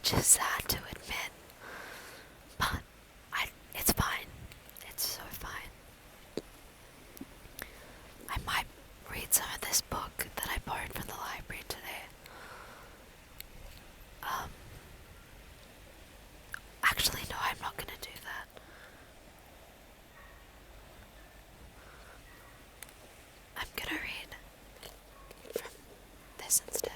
which is sad to admit, but it's fine. It's so fine. I might read some of this book that I borrowed from the library today. Actually, no, I'm not gonna do that. I'm gonna read from this instead.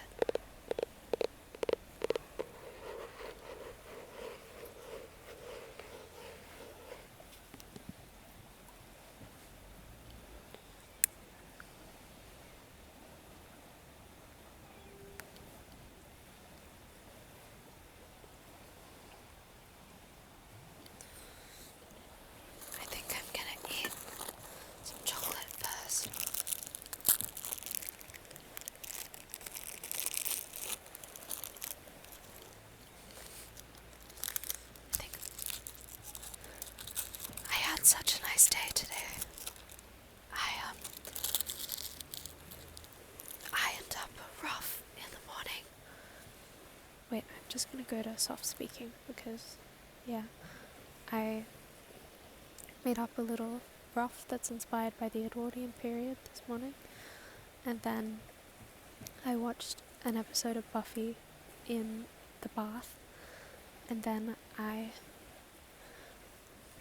I think I'm gonna eat some chocolate first. I think I had such a nice day today. I ended up rough in the morning. Wait, I'm just gonna go to soft speaking because, yeah, I made up a little rough that's inspired by the Edwardian period this morning, and then I watched an episode of Buffy in the bath, and then I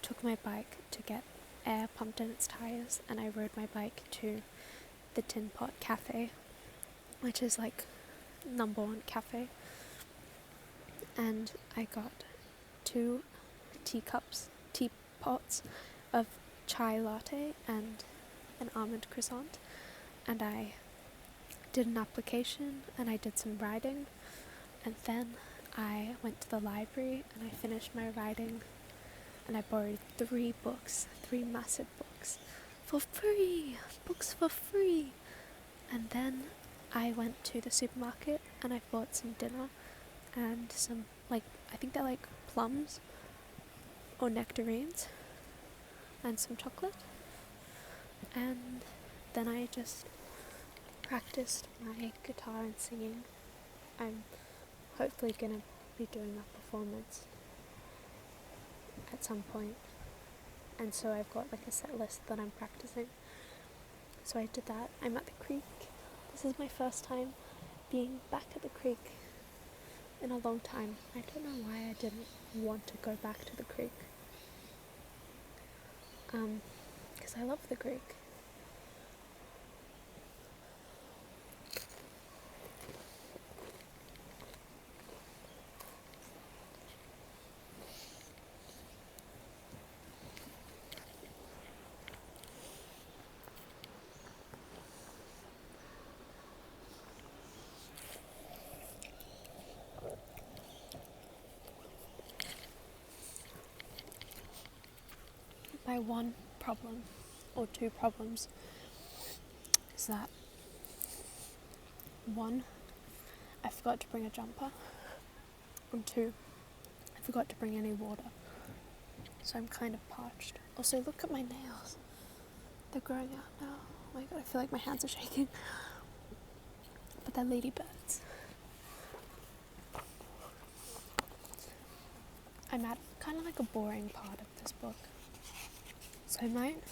took my bike to get air pumped in its tires, and I rode my bike to the Tin Pot Cafe, which is like #1 cafe, and I got 2 teapots of chai latte and an almond croissant, and I did an application and I did some writing, and then I went to the library and I finished my writing, and I borrowed 3 books, 3 massive books, for free! Books for free! And then I went to the supermarket and I bought some dinner and some, I think they're like plums or nectarines, and some chocolate. And then I just practiced my guitar and singing. I'm hopefully gonna be doing a performance at some point, and so I've got like a set list that I'm practicing. So I did that. I'm at the creek. This is my first time being back at the creek in a long time. I don't know why I didn't want to go back to the creek. Because I love the creek. My one problem, or 2 problems, is that 1, I forgot to bring a jumper, and 2, I forgot to bring any water, so I'm kind of parched. Also, look at my nails, they're growing out now. Oh my god, I feel like my hands are shaking, but they're ladybirds. I'm at kind of like a boring part of this book, so I might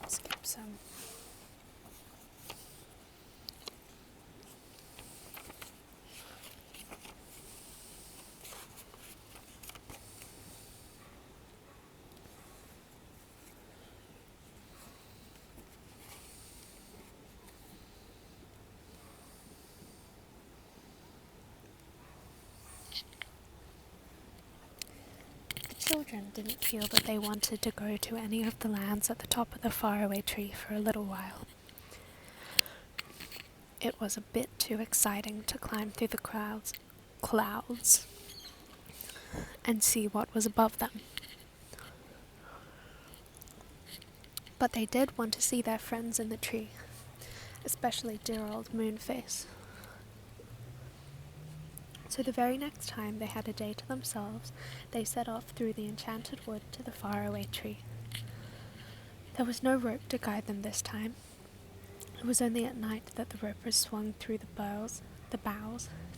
skip some. The children didn't feel that they wanted to go to any of the lands at the top of the faraway tree for a little while. It was a bit too exciting to climb through the clouds and see what was above them. But they did want to see their friends in the tree, especially dear old Moonface. So the very next time they had a day to themselves, they set off through the enchanted wood to the faraway tree. There was no rope to guide them this time. It was only at night that the ropers swung through the boughs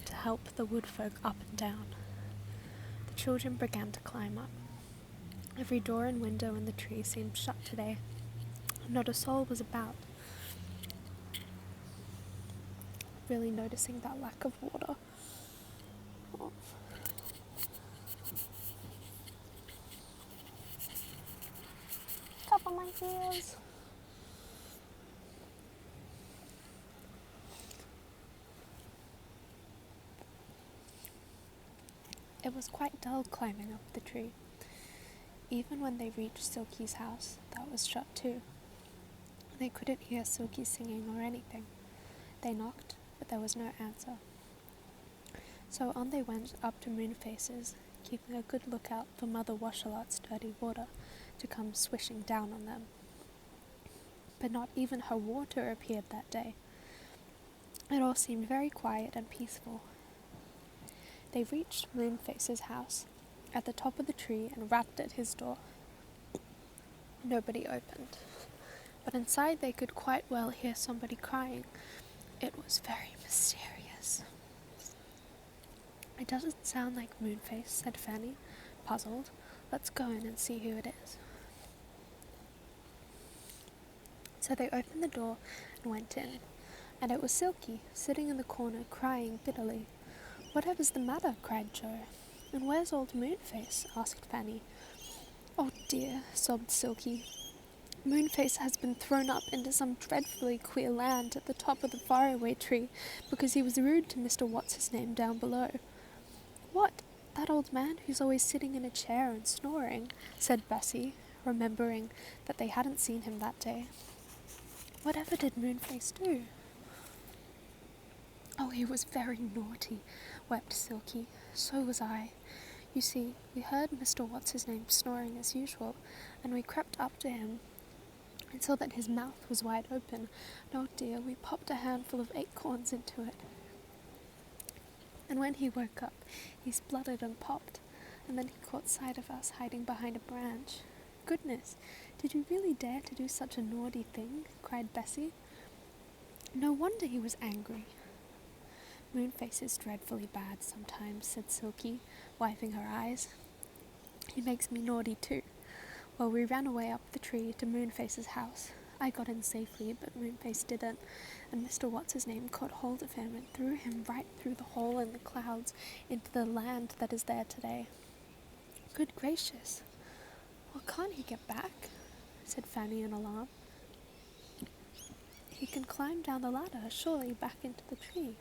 to help the woodfolk up and down. The children began to climb up. Every door and window in the tree seemed shut today. Not a soul was about. Really noticing that lack of water. Oh. Cover my ears. It was quite dull climbing up the tree. Even when they reached Silky's house, that was shut too. They couldn't hear Silky singing or anything. They knocked, but there was no answer. So on they went up to Moonface's, keeping a good lookout for Mother Washalot's dirty water to come swishing down on them. But not even her water appeared that day. It all seemed very quiet and peaceful. They reached Moonface's house, at the top of the tree, and rapped at his door. Nobody opened, but inside they could quite well hear somebody crying. It was very mysterious. It doesn't sound like Moonface, said Fanny, puzzled. Let's go in and see who it is. So they opened the door and went in, and it was Silky, sitting in the corner, crying bitterly. Whatever's the matter? Cried Joe. And where's old Moonface? Asked Fanny. Oh dear, sobbed Silky. Moonface has been thrown up into some dreadfully queer land at the top of the faraway tree because he was rude to Mr. What's-his-name down below. What? That old man who's always sitting in a chair and snoring, said Bessie, remembering that they hadn't seen him that day. Whatever did Moonface do? Oh, he was very naughty, wept Silky. So was I. You see, we heard Mr. What's-his-name snoring as usual, and we crept up to him and saw that his mouth was wide open. And oh dear, we popped a handful of acorns into it. And when he woke up, he spluttered and popped, and then he caught sight of us hiding behind a branch. Goodness, did you really dare to do such a naughty thing? Cried Bessie. No wonder he was angry. Moonface is dreadfully bad sometimes, said Silky, wiping her eyes. He makes me naughty too. Well, we ran away up the tree to Moonface's house. I got in safely, but Moonface didn't, and Mr. What's-his-name caught hold of him and threw him right through the hole in the clouds into the land that is there today. Good gracious! Well, can't he get back? Said Fanny in alarm. He can climb down the ladder, surely, back into the tree.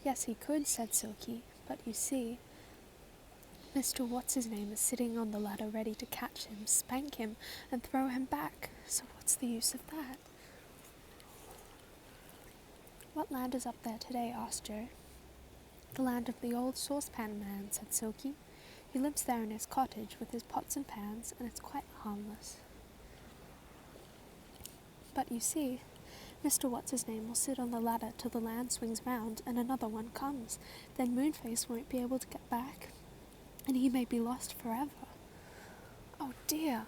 Yes, he could, said Silky, but you see, Mr. What's-his-name is sitting on the ladder ready to catch him, spank him, and throw him back, so what's the use of that? What land is up there today? Asked Joe. The land of the old saucepan man, said Silky. He lives there in his cottage with his pots and pans, and it's quite harmless. But you see, Mr. What's-his-name will sit on the ladder till the land swings round and another one comes. Then Moonface won't be able to get back, and he may be lost forever. Oh dear,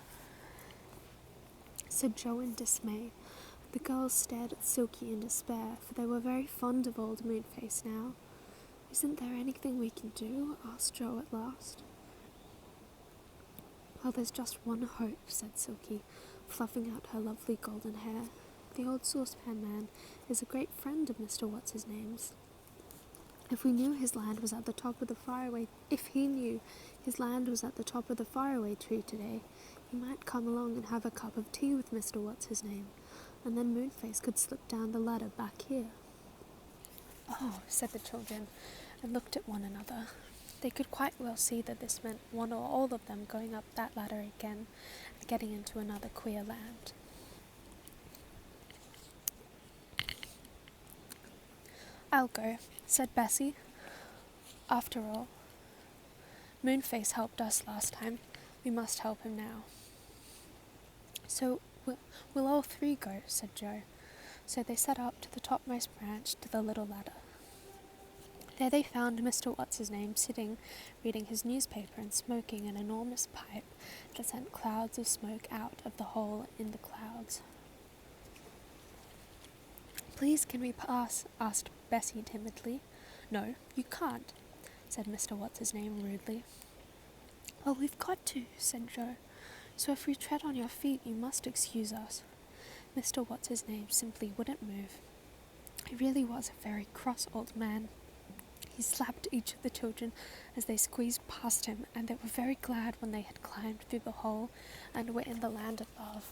said Joe in dismay. The girls stared at Silky in despair, for they were very fond of old Moonface now. Isn't there anything we can do? Asked Joe at last. Well, there's just one hope, said Silky, fluffing out her lovely golden hair. The old saucepan man is a great friend of Mr. What's-his-name's. If he knew his land was at the top of the faraway tree today, he might come along and have a cup of tea with Mr. What's-his-name, and then Moonface could slip down the ladder back here. Oh, said the children, and looked at one another. They could quite well see that this meant one or all of them going up that ladder again and getting into another queer land. I'll go, said Bessie. After all, Moonface helped us last time. We must help him now. So we'll all three go, said Joe. So they set up to the topmost branch to the little ladder. There they found Mr. What's-his-name sitting, reading his newspaper and smoking an enormous pipe that sent clouds of smoke out of the hole in the clouds. Please, can we pass? Asked Bessie timidly. "No, you can't," said Mr. What's-his-name rudely. "Well, we've got to," said Joe. "So if we tread on your feet, you must excuse us." Mr. What's-his-name simply wouldn't move. He really was a very cross old man. He slapped each of the children as they squeezed past him, and they were very glad when they had climbed through the hole and were in the land above.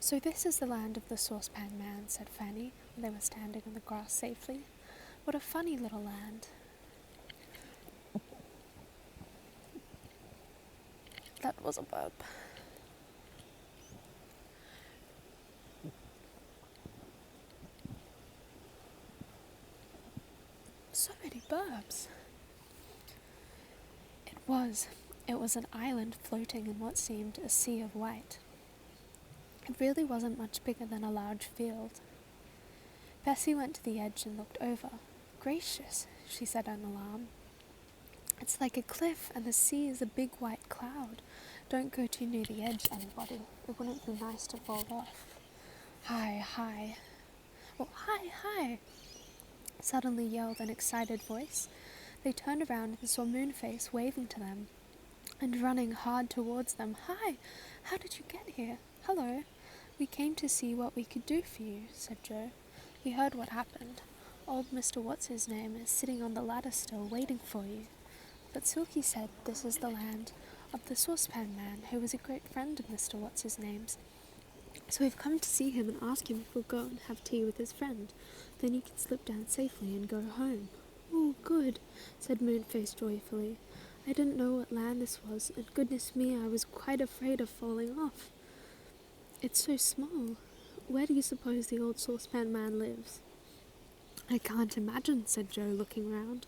"So this is the land of the saucepan man," said Fanny, when they were standing on the grass safely. "What a funny little land." That was a burp. So many burps. It was an island floating in what seemed a sea of white. It really wasn't much bigger than a large field. Bessie went to the edge and looked over. "Gracious," she said in alarm. "It's like a cliff, and the sea is a big white cloud. Don't go too near the edge, anybody. It wouldn't be nice to fall off." "Hi, hi." "Well, hi, hi," suddenly yelled an excited voice. They turned around and saw Moonface waving to them and running hard towards them. "Hi, how did you get here?" "Hello. We came to see what we could do for you," said Joe. "We heard what happened. Old Mr. What's-his-name is sitting on the ladder still, waiting for you. But Silky said this is the land of the saucepan man, who was a great friend of Mr. What's-his-name's. So we've come to see him and ask him if we'll go and have tea with his friend. Then he can slip down safely and go home." "Oh, good," said Moonface joyfully. "I didn't know what land this was, and goodness me, I was quite afraid of falling off. It's so small. Where do you suppose the old saucepan man lives?" "I can't imagine," said Joe, looking round.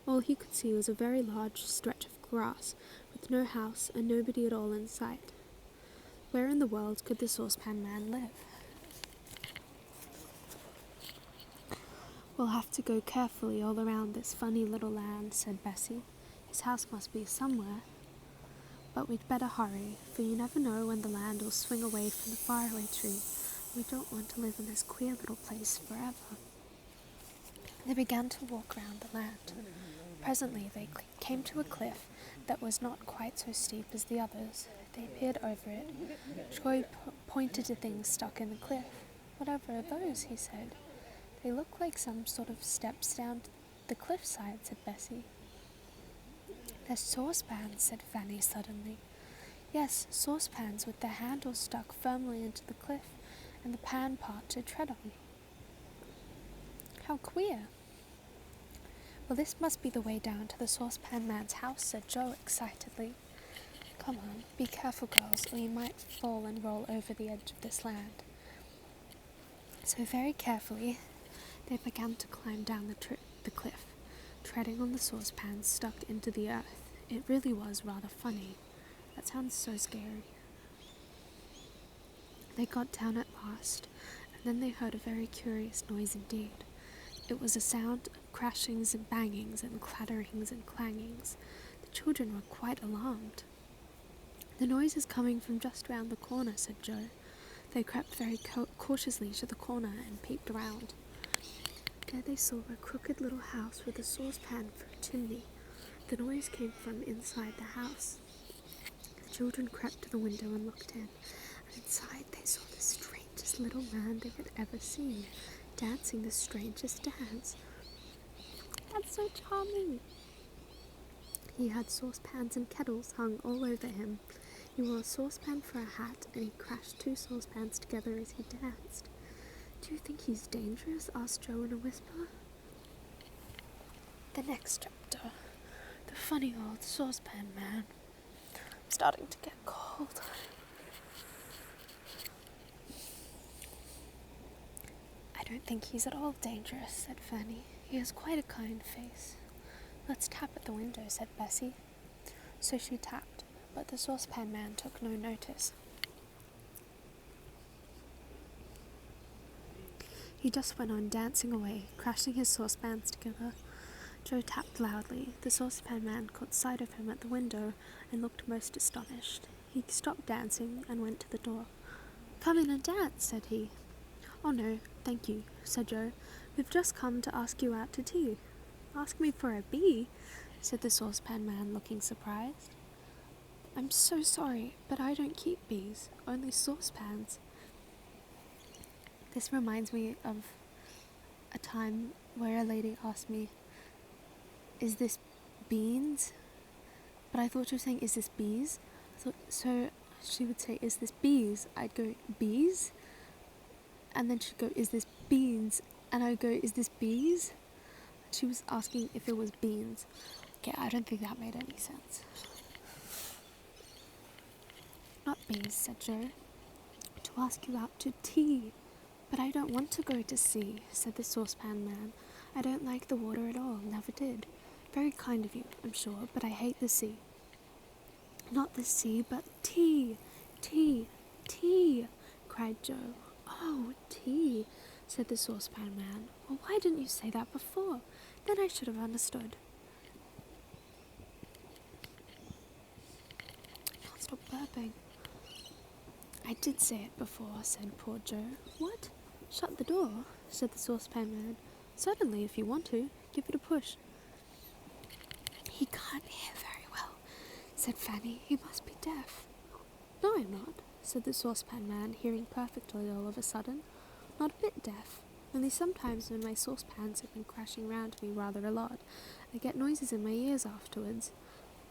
All he could see was a very large stretch of grass, with no house and nobody at all in sight. Where in the world could the saucepan man live? "We'll have to go carefully all around this funny little land," said Bessie. "His house must be somewhere. But we'd better hurry, for you never know when the land will swing away from the faraway tree. We don't want to live in this queer little place forever." They began to walk round the land. Presently they came to a cliff that was not quite so steep as the others. They peered over it. Troy pointed to things stuck in the cliff. "Whatever are those?" he said. "They look like some sort of steps down the cliffside," said Bessie. "They're saucepans," said Fanny suddenly. "Yes, saucepans with their handles stuck firmly into the cliff and the pan part to tread on." "How queer." "Well, this must be the way down to the saucepan man's house," said Joe excitedly. "Come on, be careful, girls, or you might fall and roll over the edge of this land." So very carefully they began to climb down the cliff, treading on the saucepans stuck into the earth. It really was rather funny. That sounds so scary. They got down at last, and then they heard a very curious noise indeed. It was a sound of crashings and bangings and clatterings and clangings. The children were quite alarmed. "The noise is coming from just round the corner," said Joe. They crept very cautiously to the corner and peeped around. There they saw a crooked little house with a saucepan for a chimney. The noise came from inside the house. The children crept to the window and looked in, and inside they saw the strangest little man they had ever seen, dancing the strangest dance. "That's so charming!" He had saucepans and kettles hung all over him. He wore a saucepan for a hat, and he crashed 2 saucepans together as he danced. "Do you think he's dangerous?" asked Joe in a whisper. The next chapter. The funny old saucepan man. I'm starting to get cold. "I don't think he's at all dangerous," said Fanny. "He has quite a kind face." "Let's tap at the window," said Bessie. So she tapped, but the saucepan man took no notice. He just went on dancing away, crashing his saucepans together. Joe tapped loudly. The saucepan man caught sight of him at the window and looked most astonished. He stopped dancing and went to the door. "Come in and dance," said he. "Oh no, thank you," said Joe, "We've just come to ask you out to tea." "Ask me for a bee?" said the saucepan man, looking surprised. "I'm so sorry, but I don't keep bees, only saucepans." This reminds me of a time where a lady asked me, "Is this beans?" But I thought she was saying, "Is this bees?" So she would say, "Is this bees?" I'd go, "Bees?" And then she'd go, "Is this beans?" And I'd go, "Is this bees?" She was asking if it was beans. Okay, I don't think that made any sense. "Not bees," said Joe. "To ask you out to tea." "But I don't want to go to sea," said the saucepan man. "I don't like the water at all, never did. Very kind of you, I'm sure, but I hate the sea." "Not the sea, but tea, tea, tea," cried Joe. "Oh, tea," said the saucepan man. "Well, why didn't you say that before? Then I should have understood." I can't stop burping. "I did say it before," said poor Joe. "What? Shut the door," said the saucepan man. "Certainly, if you want to. Give it a push." "He can't hear very well," said Fanny. "He must be deaf." "No, I'm not," said the saucepan man, hearing perfectly all of a sudden. "Not a bit deaf. Only sometimes when my saucepans have been crashing round me rather a lot, I get noises in my ears afterwards.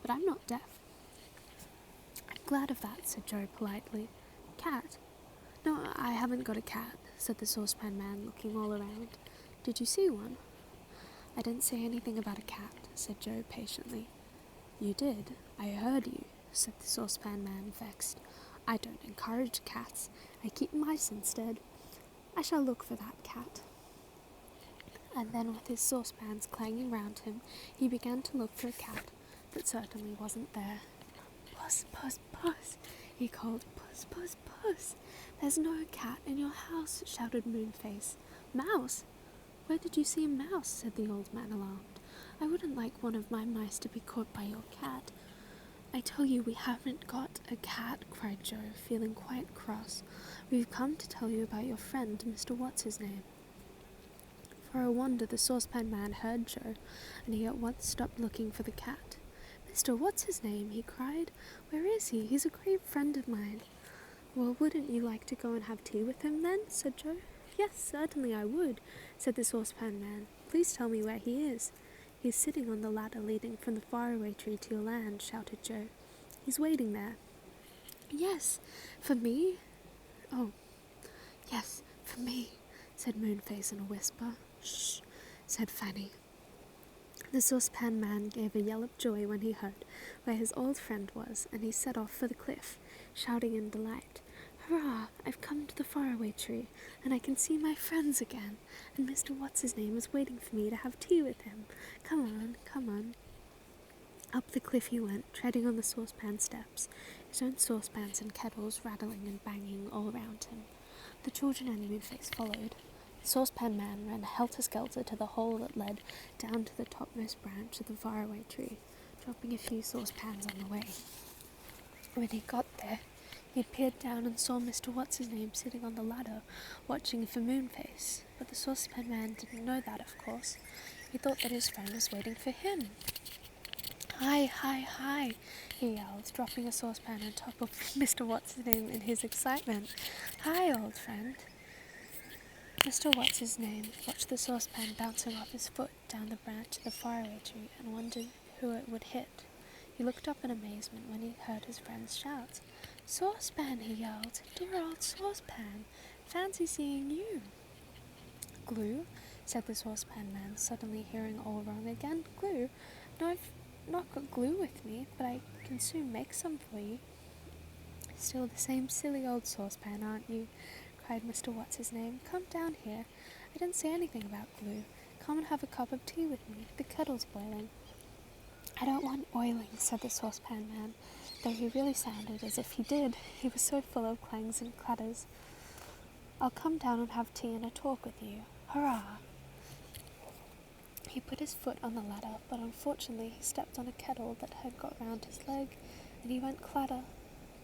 But I'm not deaf." "I'm glad of that," said Joe politely. "Cat?" "No, I haven't got a cat," said the saucepan man, looking all around. "Did you see one?" "I didn't say anything about a cat," said Joe patiently. "You did. I heard you," said the saucepan man, vexed. "I don't encourage cats. I keep mice instead. I shall look for that cat." And then, with his saucepans clanging round him, he began to look for a cat that certainly wasn't there. "Puss, puss, puss," he called. "Puss, puss, puss. There's no cat in your house," shouted Moonface. "Mouse? Where did you see a mouse?" said the old man, alarmed. "I wouldn't like one of my mice to be caught by your cat." "I tell you we haven't got a cat," cried Joe, feeling quite cross. "We've come to tell you about your friend, Mr. What's-his-name." For a wonder, the saucepan man heard Joe, and he at once stopped looking for the cat. "Mr. What's-his-name?" he cried. "Where is he? He's a great friend of mine." "Well, wouldn't you like to go and have tea with him then?" said Joe. "Yes, certainly I would," said the saucepan man. "Please tell me where he is." "He's sitting on the ladder leading from the faraway tree to your land," shouted Joe. "He's waiting there." "Yes, for me?" "Oh, yes, for me," said Moonface in a whisper. "Shh," said Fanny. The saucepan man gave a yell of joy when he heard where his old friend was, and he set off for the cliff, shouting in delight, "Hurrah! I've come to the faraway tree, and I can see my friends again, and Mr. What's-his-name is waiting for me to have tea with him. Come on, come on." Up the cliff he went, treading on the saucepan steps, his own saucepans and kettles rattling and banging all around him. The children and Moonface followed. The saucepan man ran helter-skelter to the hole that led down to the topmost branch of the faraway tree, dropping a few saucepans on the way. When he got there, he peered down and saw Mr. What's-his-name sitting on the ladder, watching for Moonface. But the saucepan man didn't know that, of course. He thought that his friend was waiting for him. "Hi, hi, hi," he yelled, dropping a saucepan on top of Mr. What's-his-name in his excitement. "Hi, old friend." Mr. What's-his-name watched the saucepan bouncing off his foot down the branch of the faraway tree and wondered who it would hit. He looked up in amazement when he heard his friend's shouts. "Saucepan," he yelled. "Dear old saucepan. Fancy seeing you." "Glue?" said the saucepan man, suddenly hearing all wrong again. "Glue? No, I've not got glue with me, but I can soon make some for you." "Still the same silly old saucepan, aren't you?" cried Mr. What's-his-name. "Come down here. I didn't say anything about glue. Come and have a cup of tea with me. The kettle's boiling." "I don't want oiling," said the saucepan man, though he really sounded as if he did. He was so full of clangs and clatters. "I'll come down and have tea and a talk with you. Hurrah!" He put his foot on the ladder, but unfortunately he stepped on a kettle that had got round his leg, and he went clatter,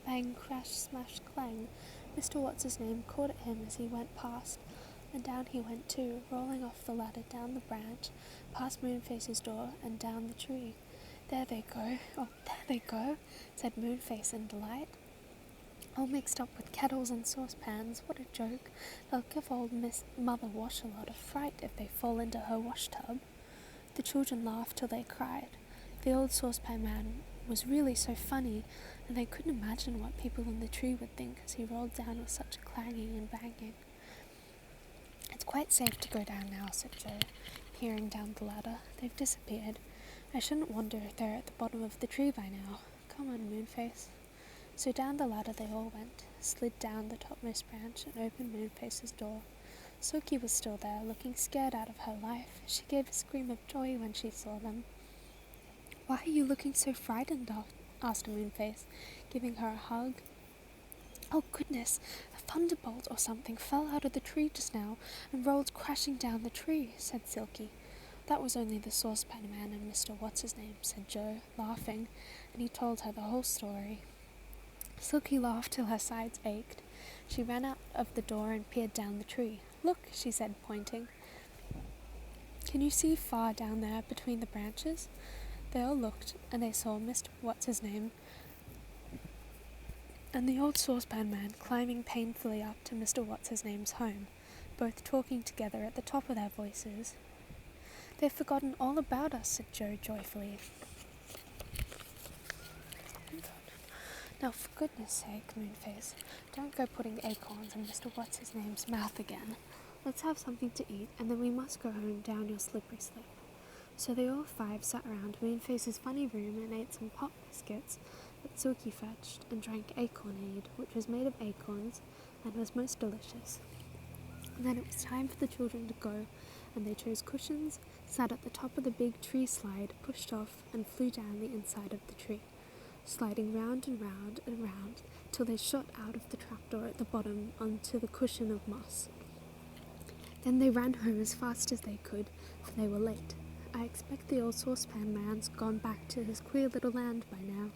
bang, crash, smash, clang. Mr. What's-his-name caught at him as he went past, and down he went too, rolling off the ladder down the branch, past Moonface's door, and down the tree. "There they go, oh, there they go," said Moonface in delight. "All mixed up with kettles and saucepans, what a joke. They'll give old Miss Mother Wash a lot of fright if they fall into her wash-tub." The children laughed till they cried. The old saucepan man was really so funny, and they couldn't imagine what people in the tree would think as he rolled down with such a clanging and banging. "It's quite safe to go down now," said Joe, peering down the ladder. "They've disappeared. I shouldn't wonder if they're at the bottom of the tree by now. Come on, Moonface." So down the ladder they all went, slid down the topmost branch, and opened Moonface's door. Sophie was still there, looking scared out of her life. She gave a scream of joy when she saw them. "Why are you looking so frightened?" asked Moonface, giving her a hug. "Oh goodness, a thunderbolt or something fell out of the tree just now and rolled crashing down the tree," said Silky. "That was only the saucepan man and Mr. What's-his-name," said Joe, laughing, and he told her the whole story. Silky laughed till her sides ached. She ran out of the door and peered down the tree. "Look," she said, pointing. "Can you see far down there between the branches?" They all looked, and they saw Mr. What's-his-name and the old saucepan man climbing painfully up to Mr. What's-his-name's home, both talking together at the top of their voices. "They've forgotten all about us," said Joe joyfully. "Now, for goodness sake, Moonface, don't go putting acorns in Mr. What's-his-name's mouth again. Let's have something to eat, and then we must go home down your slippery slope." So they all five sat round Moonface's funny room and ate some pop biscuits that Silky fetched, and drank acornade, which was made of acorns and was most delicious. And then it was time for the children to go, and they chose cushions, sat at the top of the big tree slide, pushed off, and flew down the inside of the tree, sliding round and round and round till they shot out of the trapdoor at the bottom onto the cushion of moss. Then they ran home as fast as they could, for they were late. "I expect the old saucepan man's gone back to his queer little land by now,"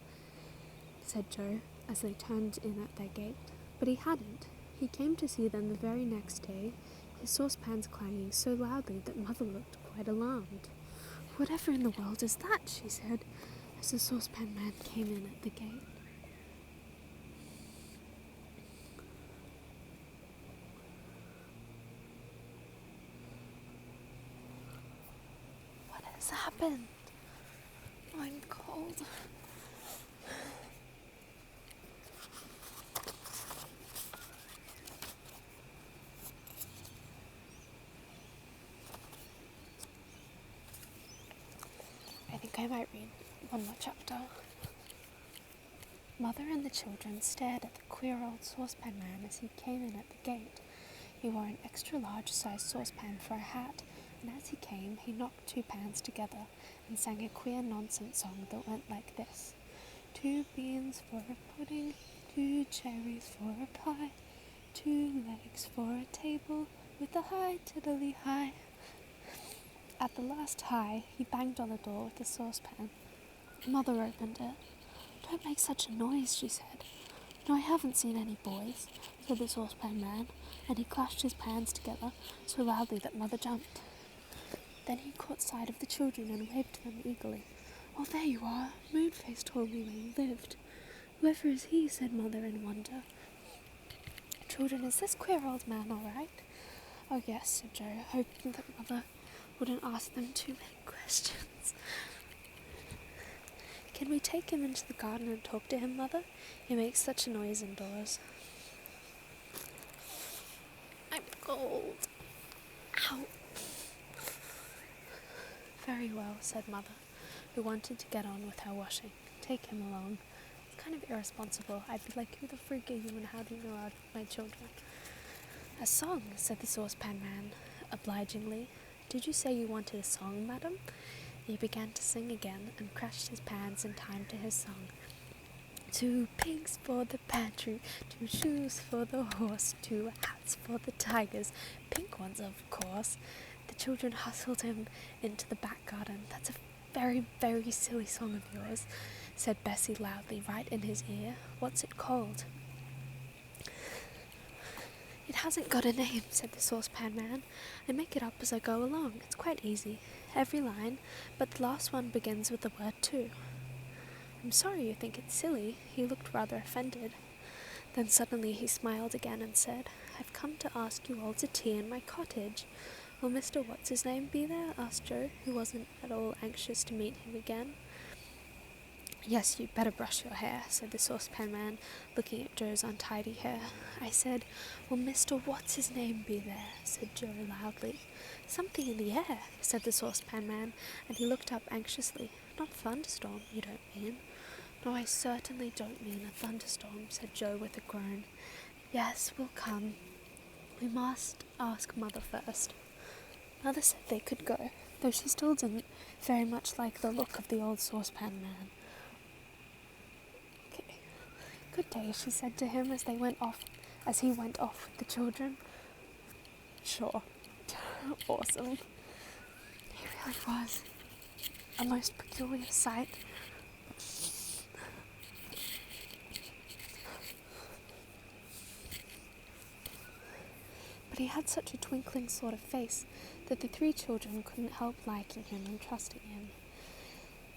said Joe, as they turned in at their gate. But he hadn't. He came to see them the very next day, his saucepans clanging so loudly that Mother looked quite alarmed. "Whatever in the world is that?" she said, as the saucepan man came in at the gate. "What has happened? I'm cold." I think I might read one more chapter. Mother and the children stared at the queer old saucepan man as he came in at the gate. He wore an extra large sized saucepan for a hat, and as he came he knocked two pans together and sang a queer nonsense song that went like this: "Two beans for a pudding, two cherries for a pie, two legs for a table with a high tiddly high." At the last high, he banged on the door with the saucepan. Mother opened it. "Don't make such a noise," she said. "No, I haven't seen any boys," said the saucepan man, and he clashed his pans together so loudly that Mother jumped. Then he caught sight of the children and waved to them eagerly. "Oh, there you are. Moonface told me where you lived." "Whoever is he?" said Mother in wonder. "Children, is this queer old man all right?" "Oh, yes," said Joe, hoping that Mother wouldn't ask them too many questions. "Can we take him into the garden and talk to him, Mother? He makes such a noise indoors." "I'm cold. Ow." "Very well," said Mother, who wanted to get on with her washing. "Take him along. It's kind of irresponsible. I'd be like, who the freak are you and how do you know my children?" "A song," said the saucepan man, obligingly. "Did you say you wanted a song, madam?" He began to sing again, and crashed his pans in time to his song. "Two pigs for the pantry, two shoes for the horse, two hats for the tigers, pink ones of course." The children hustled him into the back garden. "That's a very, very silly song of yours," said Bessie loudly right in his ear. "What's it called?" "It hasn't got a name," said the saucepan man. "I make it up as I go along. It's quite easy. Every line, but the last one begins with the word to." "I'm sorry you think it's silly." He looked rather offended. Then suddenly he smiled again and said, "I've come to ask you all to tea in my cottage. Will Mr. What's-his-name be there?" asked Joe, who wasn't at all anxious to meet him again. "Yes, you'd better brush your hair," said the saucepan man, looking at Joe's untidy hair. "I said, will Mr. What's-his-name be there?" said Joe loudly. "Something in the air," said the saucepan man, and he looked up anxiously. "Not thunderstorm, you don't mean?" "No, I certainly don't mean a thunderstorm," said Joe with a groan. "Yes, we'll come. We must ask Mother first." Mother said they could go, though she still didn't very much like the look of the old saucepan man. "Okay. Good day," she said to him as he went off with the children. "Sure." Awesome. He really was a most peculiar sight. But he had such a twinkling sort of face that the 3 children couldn't help liking him and trusting him.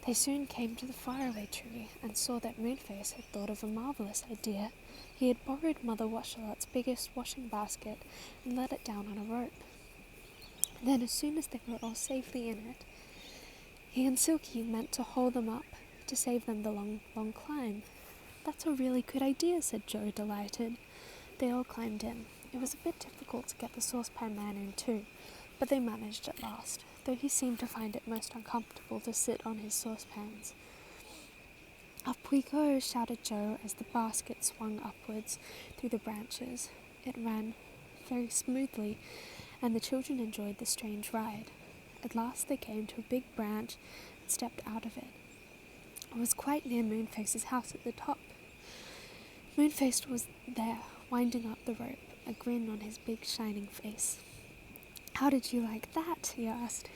They soon came to the faraway tree and saw that Moonface had thought of a marvellous idea. He had borrowed Mother Washalot's biggest washing basket and let it down on a rope. Then, as soon as they were all safely in it, he and Silky meant to hold them up to save them the long, long climb. "That's a really good idea," said Joe, delighted. They all climbed in. It was a bit difficult to get the saucepan man in too, but they managed at last, though he seemed to find it most uncomfortable to sit on his saucepans. "Up we go," shouted Joe as the basket swung upwards through the branches. It ran very smoothly, and the children enjoyed the strange ride. At last they came to a big branch and stepped out of it. It was quite near Moonface's house at the top. Moonface was there, winding up the rope, a grin on his big shining face. "How did you like that?" he asked.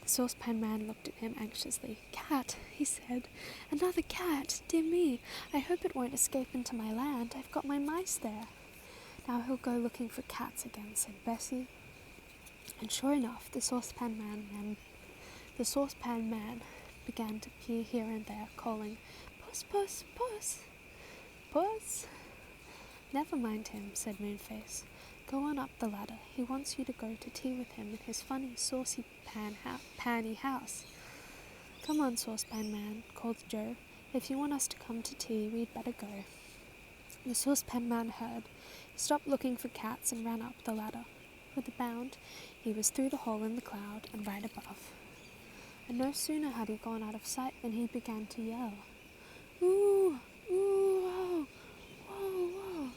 The saucepan man looked at him anxiously. "Cat," he said. "Another cat! Dear me, I hope it won't escape into my land. I've got my mice there." "Now he'll go looking for cats again," said Bessie. And sure enough, the saucepan man began to peer here and there, calling, "Puss, puss, puss, puss." "Never mind him," said Moonface. "Go on up the ladder. He wants you to go to tea with him in his funny, saucy panny house." "Come on, saucepan man," called Joe. "If you want us to come to tea, we'd better go." The saucepan man heard. He stopped looking for cats and ran up the ladder. With a bound, he was through the hole in the cloud and right above. And no sooner had he gone out of sight than he began to yell, "Ooh, ooh, whoa, whoa, whoa."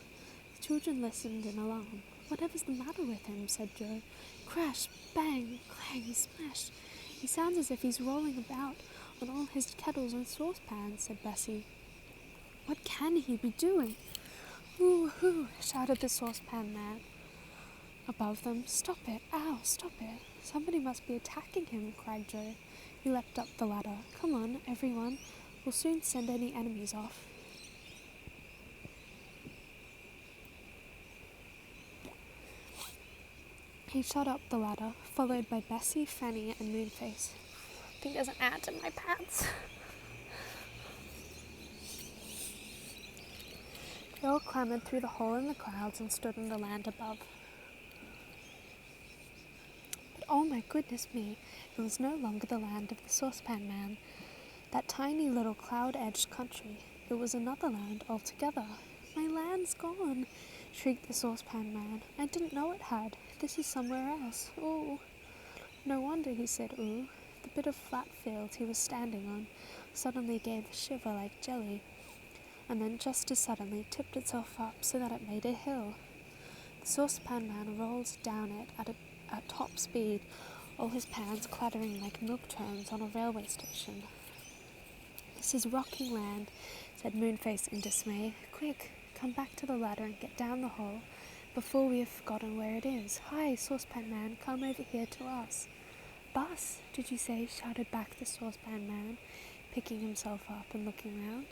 The children listened in alarm. "Whatever's the matter with him?" said Joe. "Crash, bang, clang, smash. He sounds as if he's rolling about on all his kettles and saucepans," said Bessie. "What can he be doing?" "Ooh, hoo," shouted the saucepan man above them. "Stop it! Ow, stop it! Somebody must be attacking him," cried Joe. He leapt up the ladder. "Come on, everyone. We'll soon send any enemies off." He shot up the ladder, followed by Bessie, Fanny, and Moonface. I think there's an ant in my pants. They all clambered through the hole in the clouds and stood on the land above. But oh my goodness me, it was no longer the land of the saucepan man, that tiny little cloud-edged country. It was another land altogether. "My land's gone," shrieked the saucepan man. "I didn't know it had. This is somewhere else. Ooh." No wonder he said ooh. The bit of flat field he was standing on suddenly gave a shiver like jelly, and then just as suddenly tipped itself up so that it made a hill. The saucepan man rolled down it at top speed, all his pans clattering like milk turns on a railway station. "This is rocking land," said Moonface in dismay. "Quick, come back to the ladder and get down the hole before we have forgotten where it is. Hi, saucepan man, come over here to us." "Bus, did you say?" shouted back the saucepan man, picking himself up and looking round.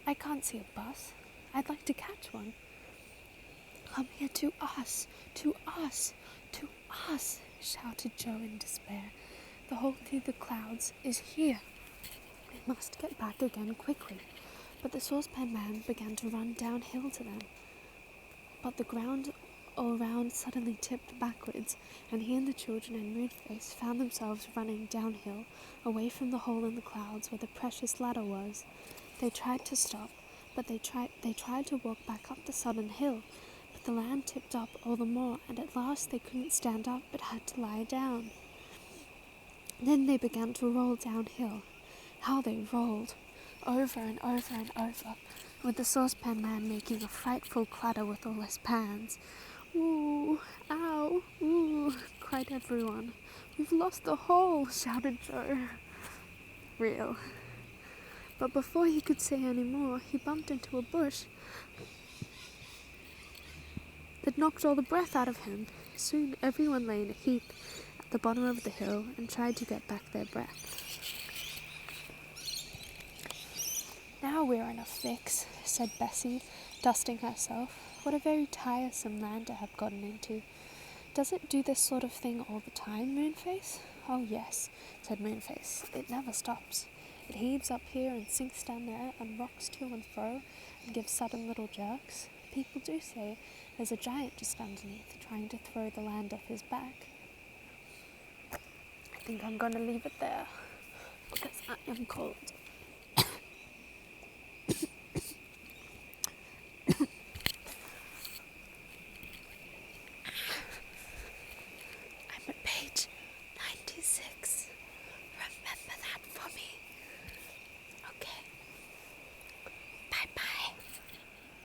"I can't see a bus. I'd like to catch one." "Come here to us, to us, to us," shouted Joe in despair. "The hole through the clouds is here. We must get back again quickly." But the saucepan man began to run downhill to them. But the ground all round suddenly tipped backwards, and he and the children and Moonface found themselves running downhill, away from the hole in the clouds where the precious ladder was. They tried to stop, but they tried to walk back up the sudden hill, but the land tipped up all the more, and at last they couldn't stand up but had to lie down. Then they began to roll downhill. How they rolled! Over and over and over, with the saucepan man making a frightful clatter with all his pans. "Ooh, ow, ooh," cried everyone. "We've lost the hole," shouted Joe. Real. But before he could say any more, he bumped into a bush that knocked all the breath out of him. Soon everyone lay in a heap at the bottom of the hill and tried to get back their breath. "Now we're in a fix," said Bessie, dusting herself. "What a very tiresome land to have gotten into. Does it do this sort of thing all the time, Moonface?" "Oh yes," said Moonface. "It never stops. It heaves up here and sinks down there and rocks to and fro and gives sudden little jerks. People do say there's a giant just underneath trying to throw the land off his back. I think I'm going to leave it there because I am cold."